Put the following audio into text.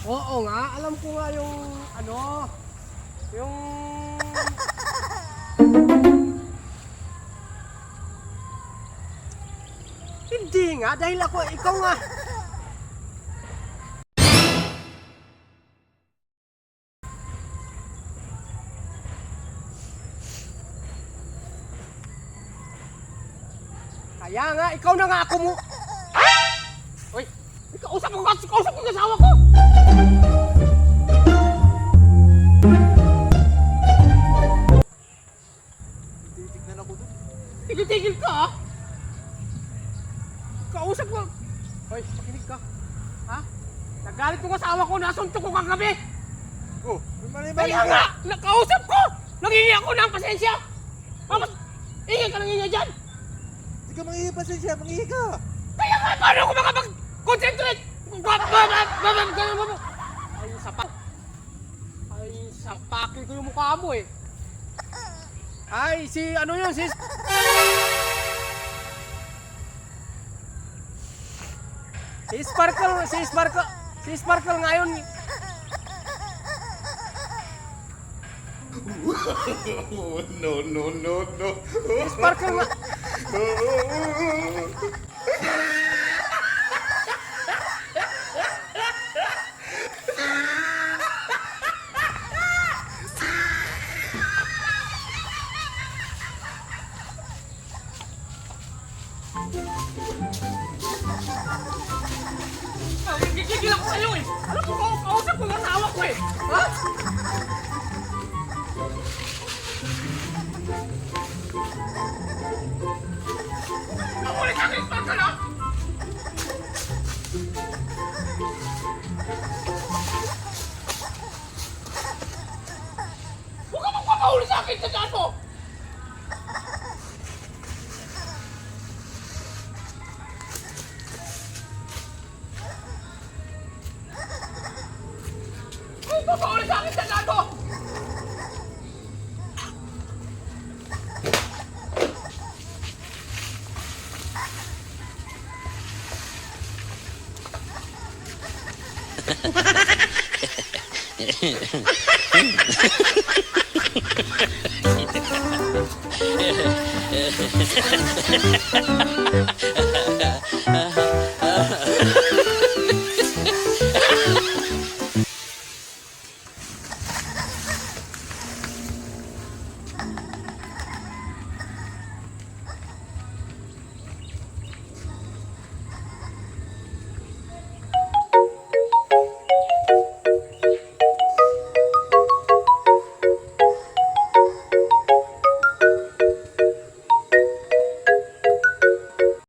Oo nga, alam ko nga yung ano, yung... Hindi nga, dahil ako, ikaw nga. Kaya nga, ikaw na nga ako mo. Uy, kausap ko yung asawa ko. Titignan ako doon. Tigil-tigil ka, ha? Kausap ko. Hoy, makinig ka. Ha? Nagalit yung asawa ko, nasuntok ko kagabi. Oh, may mali-mali Kaya nga, nakausap ko. Nangingi ako ng pasensya. Tapos, ingay ka nangingi dyan. Hindi ka mangihi pasensya, mangihi ka. Kaya nga, paano ako makapag-concentrate? Ay, sapak. Ay, sapakin ko yung mukha mo eh. Ay, si ano yun, si Sparkle ngayon. No, no, no, no. Si Sparkle nga. Gigigil ako sa'yo eh! Alam mo ko, kausap ko yung asawa ko eh! Ha? Ako ulit sa akin, Sparkle ha? Huwag ka magpapahuli sa akin sa dyan mo! Papahuli sa akin sa dyan mo! Ha ha ha ha.